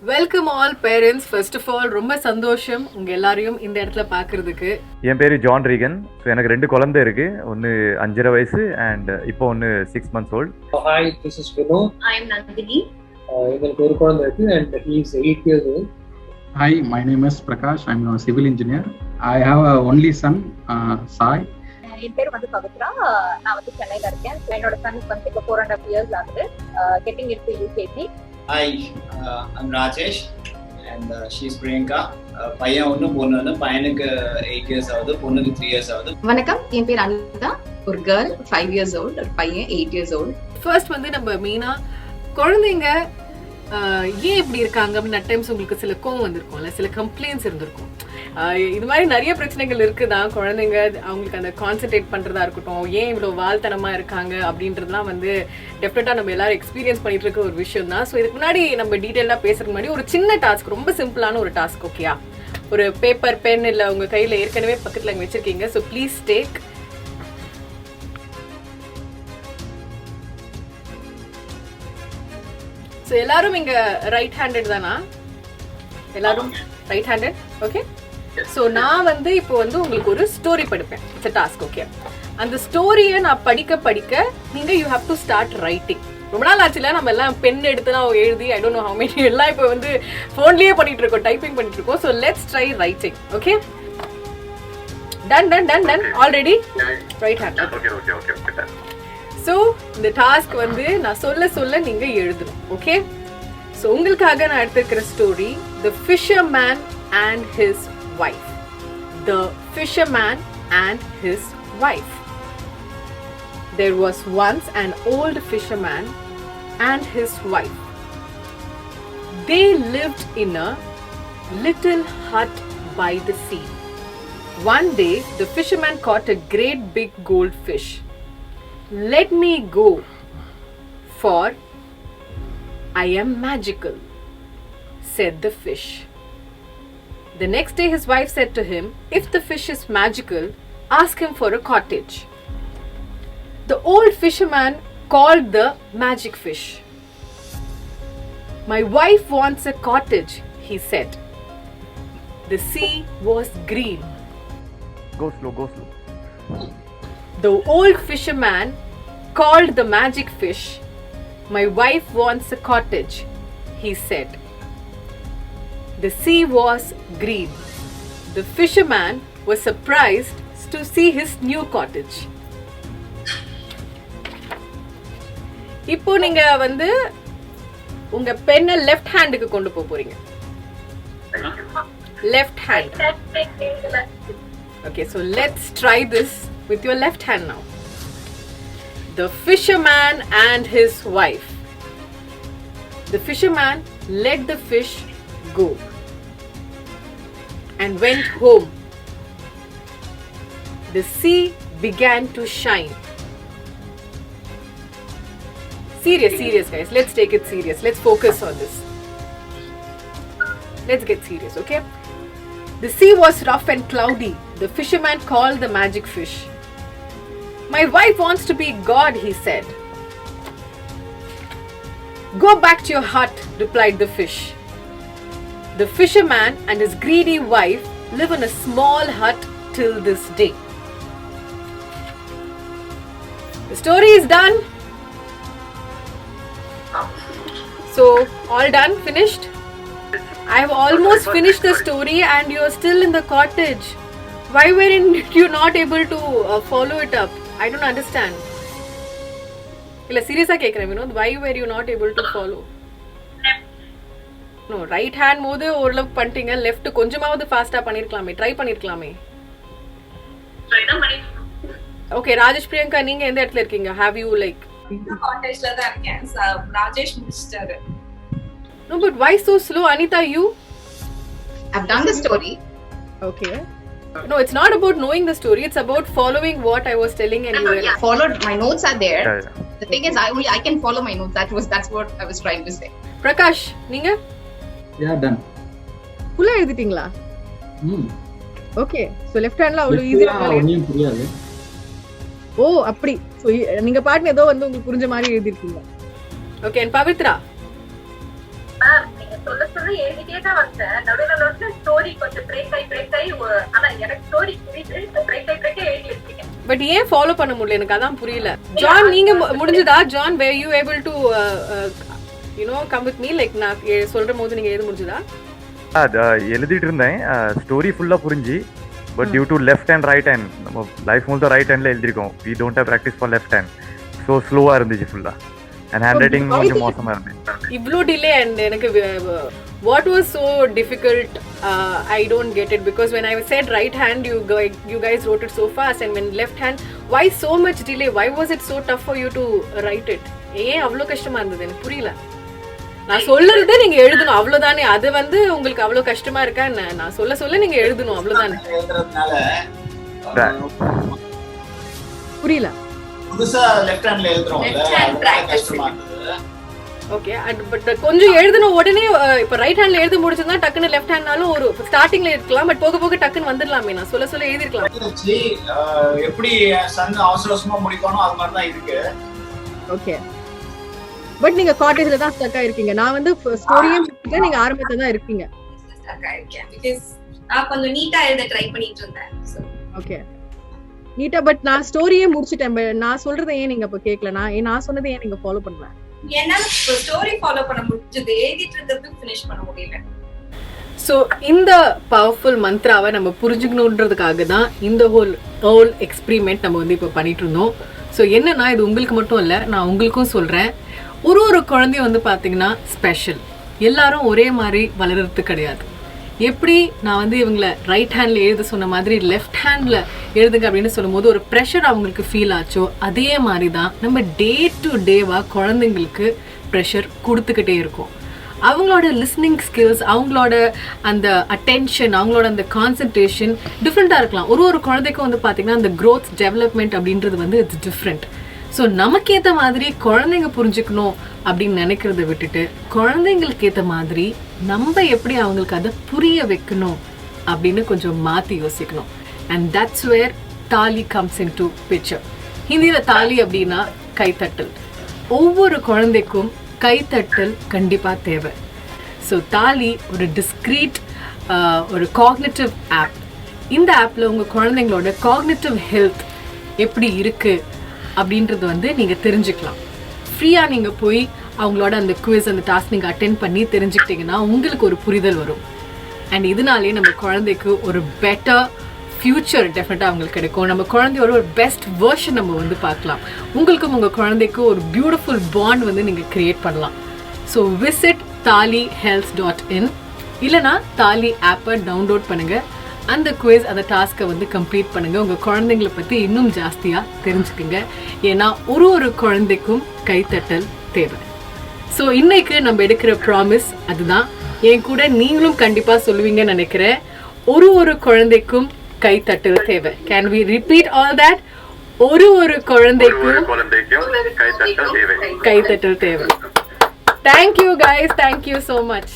Welcome all parents. First of all ரொம்ப சந்தோஷம் உங்க எல்லாரையும் இந்த இடத்துல பார்க்கறதுக்கு. என் பேரு ஜான் ரீகன். ஸோ எனக்கு 2 குழந்தை இருக்கு. ஒன்று 5.5 வயசு அண்ட் இப்போ ஒன்று 6 months old. Hi, this is Vinu. I am Nandini. எங்களுக்கு ஒரு குழந்தை இருக்கு and he is 8 years old. Hi, my name is Prakash. I'm a civil engineer. I have a only son, Sai. என் பேர் வந்து பவித்ரா. நான் வந்து சென்னையில இருக்கேன். என்னோட சனுக்கு வந்து இப்போ 4.5 years ஆகுது. கெட்டிங் இருக்கு UKG. Hi, I'm Rajesh and she's Priyanka. பையன் ஒன்று பொண்ணு ஒன்று. பையனுக்கு 8 years ஆகுது, பொண்ணுக்கு 3 years ஆகுது. வணக்கம், என் பேர் அனிதா. ஒரு கேர்ள் 5 years old, ஒரு பையன் 8 years old. ஃபர்ஸ்ட் வந்து நம்ம மெயினா குழந்தைங்க ஏன் இப்படி இருக்காங்க அப்படின்னு அட் டைம்ஸ் உங்களுக்கு சில கோவம் வந்திருக்கும்ல, சில கம்ப்ளைண்ட்ஸ் இருந்திருக்கும். இது மாதிரி நிறைய பிரச்சனைகள் இருக்குதான். குழந்தைங்க அவங்களுக்கு அந்த கான்சென்ட்ரேட் பண்ணுறதா இருக்கட்டும், ஏன் இவ்வளோ வாழ்த்தனமாக இருக்காங்க அப்படின்றதுலாம் வந்து டெஃபினட்டாக நம்ம எல்லாரும் எக்ஸ்பீரியன்ஸ் பண்ணிட்டு இருக்க ஒரு விஷயம் தான். ஸோ இதுக்கு முன்னாடி நம்ம டீட்டெயிலாக பேசுறதுக்கு முன்னாடி ஒரு சின்ன டாஸ்க், ரொம்ப சிம்பிளான ஒரு டாஸ்க். ஓகேயா? ஒரு பேப்பர் பென் இல்லை உங்கள் கையில் ஏற்கனவே பக்கத்தில் அங்கே வச்சுருக்கீங்க. So please take. ஸோ எல்லாரும் இங்கே ரைட் ஹேண்டட் தானா? எல்லாரும் ரைட் ஹேண்டட்? ஓகே. ஸோ நான் வந்து இப்போ வந்து உங்களுக்கு ஒரு ஸ்டோரி படிப்பேன். It's a task. ஓகே. அந்த ஸ்டோரியை நான் படிக்க படிக்க நீங்கள் you have to start writing. ரொம்ப நாள் ஆச்சுல நம்ம எல்லாம் பென் எடுத்து நான் எழுதி I don't know how many எல்லாம் இப்போ வந்து ஃபோன்லேயே பண்ணிட்டு இருக்கோம், டைப்பிங் பண்ணிட்டு இருக்கோம். So let's try writing. Okay, done done done done already right hand. So இந்த டாஸ்க் வந்து நான் சொல்ல சொல்ல நீங்க எழுதணும். ஓகே. ஸோ உங்களுக்காக நான் எடுத்திருக்கிற story the fisherman and his wife. The fisherman and his wife. There was once an old fisherman and his wife. They lived in a little hut by the sea. One day, the fisherman caught a great big goldfish. "Let me go, for I am magical," said the fish. The next day his wife said to him, "If the fish is magical, ask him for a cottage." The old fisherman called the magic fish. "My wife wants a cottage," he said. The sea was green. Go slow, go slow. The old fisherman called the magic fish. "My wife wants a cottage," he said. The sea was green. The fisherman was surprised to see his new cottage. இப்போ நீங்க வந்து உங்க பென்னை left ஹேண்டுக்கு கொண்டு போறீங்க. Left hand. Okay, so let's try this with your left hand now. The fisherman and his wife. The fisherman let the fish go and went home. The sea began to shine. Serious guys, let's take it serious. Let's focus on this. Let's get serious, okay? The sea was rough and cloudy. The fisherman called the magic fish. "My wife wants to be God," he said. "Go back to your hut," replied the fish. The fisherman and his greedy wife live in a small hut till this day. The story is done. So, all done? Finished? I have almost finished the story and you are still in the cottage. Why weren't you not able to follow it up? I don't understand. இல்ல சீரியஸா கேக்குறேன் Vinod, why were you not able to follow? No, right hand மோது ஓரளவுக்கு பண்ணிட்டீங்க, left கொஞ்சமாவது ஃபாஸ்டா பண்ணிருக்கலாமே, try பண்ணிருக்கலாமே. Okay, Rajesh Priyanka நீங்க எந்த இடத்துல இருக்கீங்க? Have you like கான்டெஸ்ட்ல தான் இருக்கேன். ராஜேஷ் முடிச்சிட்டாரு. No, but why so slow? Anita, you? I've done the story. Okay. No, it's not about knowing the story. It's about following what I was telling and you were... Yeah, followed. My notes are there. Yeah. The thing is, I can follow my notes. That's what I was trying to say. Prakash, நீங்க? Yeah, done. ஃபுல்லா எழுதிட்டீங்களா? Okay. So left ஹேண்ட்ல அவ்வளவு ஈஸியா ஒண்ணும் புரியாது. ஓ அப்படி. So நீங்க பாட்டுன்னு ஏதோ வந்து உங்களுக்கு புரிஞ்ச மாதிரி எழுதிருக்கீங்க. ஓகே. and Pavitra? மேம் நீங்க சொல்ல சொல்ல எழுதிட்டே தான் வந்தேன். நடுவில் ஸ்டோரி கொஞ்சம் பிரேக் ஆகி ஆனா எனக்கு ஸ்டோரி புரியுது. பிரேக் ஆகி எழுதி வச்சிருக்கேன். பட் ஏன் ஃபாலோ பண்ண முடியல எனக்கு அதான் புரியல. ஜான் நீங்க முடிஞ்சதா? John were you able to come with me like நான் சொல்ற போது நீங்க எழுத முடிஞ்சதா? எழுதிட்டு இருந்தேன் ஸ்டோரி ஃபுல்லா புரிஞ்சு. But due to left hand right hand நம்ம லைஃப் முழுக்க ரைட் ஹேண்ட்ல எழுதிருக்கோம். we don't have practice for left hand. so ஸ்லோவா இருந்துச்சு ஃபுல்லா. and handwriting கொஞ்சம் மோசமா இருந்துச்சு. இவ்ளோ டிலே and எனக்கு what was so difficult, I don't get it, because when I said right hand you guys wrote it so fast, and when left hand why so much delay? Why was it so tough for you to write it? ஏன் அவ்ளோ கஷ்டமா இருந்தது எனக்கு புரியல. நான் சொல்றதே நீங்க எழுதணும் அவ்வளவுதானே. அது உங்களுக்கு அவ்வளவு கஷ்டமா இருக்கா? நான் சொல்ல நீங்க எழுதணும் அவ்வளவுதானே. புரியல. புதுசா லெஃப்ட் ஹேண்ட்ல எழுதுறோம்ல அது கஷ்டமா இருந்தது. ஓகே, பட் கொஞ்சம் எழுதணும் உடனே. இப்ப ரைட் ஹேண்ட்ல எழுத முடிச்சதுனா டக்குன்னு லெஃப்ட் ஹேண்ட்னாலும் ஒரு ஸ்டார்டிங்ல இருக்கலாம். பட் போக போக டக்குன்னு வந்துடலாமே. நான் சொல்ல எழுதி இருக்கலாம். எப்படி சன் அவசரமா முடிக்கணும் அது மாதிரி தான் இருக்கு. ஓகே, பட் நீங்க காட்டேஜ்ல தான் ஸ்டக்கா இருக்கீங்க. நான் ஸ்டோரியும் முடிச்சிட்டேன், நீங்க ஆரம்பத்துல தான் இருக்கீங்க. ஸ்டக்கா இருக்கேன் பிகாஸ் நான் கொஞ்சம் நீட்டா எழுத ட்ரை பண்ணிட்டு இருந்தேன். ஓகே, நீட்டா. பட் நான் ஸ்டோரியே முடிச்சிட்டேன். நான் சொல்றதை ஏன் நீங்க இப்ப கேட்கல? நான் சொன்னதை ஏன் நீங்க ஃபாலோ பண்ணல? என்னால ஸ்டோரி ஃபாலோ பண்ண முடிஞ்சது, எழுதிட்டு இருக்கிறது ஃபினிஷ் பண்ண முடியல. ஸோ இந்த பவர்ஃபுல் மந்த்ராவை நம்ம புரிஞ்சுக்கணுன்றதுக்காக தான் இந்த ஹோல் எக்ஸ்பிரிமெண்ட் நம்ம இப்போ பண்ணிட்டு இருந்தோம். ஸோ என்னன்னா, இது உங்களுக்கு மட்டும் இல்லை, நான் உங்களுக்கும் சொல்கிறேன். ஒரு குழந்தையும் பார்த்தீங்கன்னா ஸ்பெஷல். எல்லாரும் ஒரே மாதிரி வளர்றது கிடையாது. எப்படி நான் இவங்களை ரைட் ஹேண்டில் எழுத சொன்ன மாதிரி லெஃப்ட் ஹேண்டில் எழுதுங்க அப்படின்னு சொல்லும்போது ஒரு ப்ரெஷர் அவங்களுக்கு ஃபீல் ஆச்சோ, அதே மாதிரி தான் நம்ம டே டு டேவாக குழந்தைங்களுக்கு ப்ரெஷர் கொடுத்துக்கிட்டே இருக்கோம். அவங்களோட லிஸ்னிங் ஸ்கில்ஸ், அவங்களோட அந்த அட்டென்ஷன், அவங்களோட அந்த கான்சன்ட்ரேஷன் டிஃப்ரெண்ட்டாக இருக்கலாம். ஒரு குழந்தைக்கும் பார்த்தீங்கன்னா அந்த க்ரோத் டெவலப்மெண்ட் அப்படின்றது இட்ஸ் டிஃப்ரெண்ட். ஸோ நமக்கு ஏற்ற மாதிரி குழந்தைங்க புரிஞ்சுக்கணும் அப்படின்னு நினைக்கிறத விட்டுட்டு குழந்தைங்களுக்கு ஏற்ற மாதிரி நம்ம எப்படி அவங்களுக்கு அதை புரிய வைக்கணும் அப்படின்னு கொஞ்சம் மாற்றி யோசிக்கணும். அண்ட் தட்ஸ் வேர் தாலி கம்ஸ் இன் டு பிக்சர். ஹிந்தியில் தாலி அப்படின்னா கைத்தட்டல். ஒவ்வொரு குழந்தைக்கும் கைத்தட்டல் கண்டிப்பாக தேவை. ஸோ தாலி ஒரு டிஸ்க்ரீட் ஒரு காக்னிட்டிவ் ஆப். இந்த ஆப்பில் உங்கள் குழந்தைங்களோட காக்னிட்டிவ் ஹெல்த் எப்படி இருக்குது அப்படின்றது நீங்கள் தெரிஞ்சுக்கலாம். ஃப்ரீயாக நீங்கள் போய் அவங்களோட அந்த குவிஸ், அந்த டாஸ்க் நீங்கள் அட்டென்ட் பண்ணி தெரிஞ்சுக்கிட்டிங்கன்னா உங்களுக்கு ஒரு புரிதல் வரும். அண்ட் இதனாலே நம்ம குழந்தைக்கு ஒரு பெட்டர் ஃப்யூச்சர் டெஃபினட்டாக அவங்களுக்கு கிடைக்கும். நம்ம குழந்தையோட ஒரு பெஸ்ட் வேர்ஷன் நம்ம பார்க்கலாம். உங்களுக்கும் உங்கள் குழந்தைக்கும் ஒரு பியூட்டிஃபுல் பாண்ட் நீங்கள் க்ரியேட் பண்ணலாம். ஸோ விசிட் talihealth.in இல்லைனா தாலி ஆப்பை டவுன்லோட் பண்ணுங்கள். அந்த குவிஸ், அந்த டாஸ்க்கை கம்ப்ளீட் பண்ணுங்கள். உங்கள் குழந்தைங்களை பற்றி இன்னும் ஜாஸ்தியாக தெரிஞ்சுக்குங்க. ஏன்னா ஒரு குழந்தைக்கும் கைத்தட்டல் தேவை. ஸோ இன்னைக்கு நம்ம எடுக்கிற ப்ராமிஸ் அதுதான். என் கூட நீங்களும் கண்டிப்பாக சொல்லுவீங்கன்னு நினைக்கிறேன். ஒரு குழந்தைக்கும் கைத்தட்டல் தேவை. Can we repeat all that? ஒரு குழந்தைக்கும் கைத்தட்டல் தேவை. Thank you guys, thank you so much.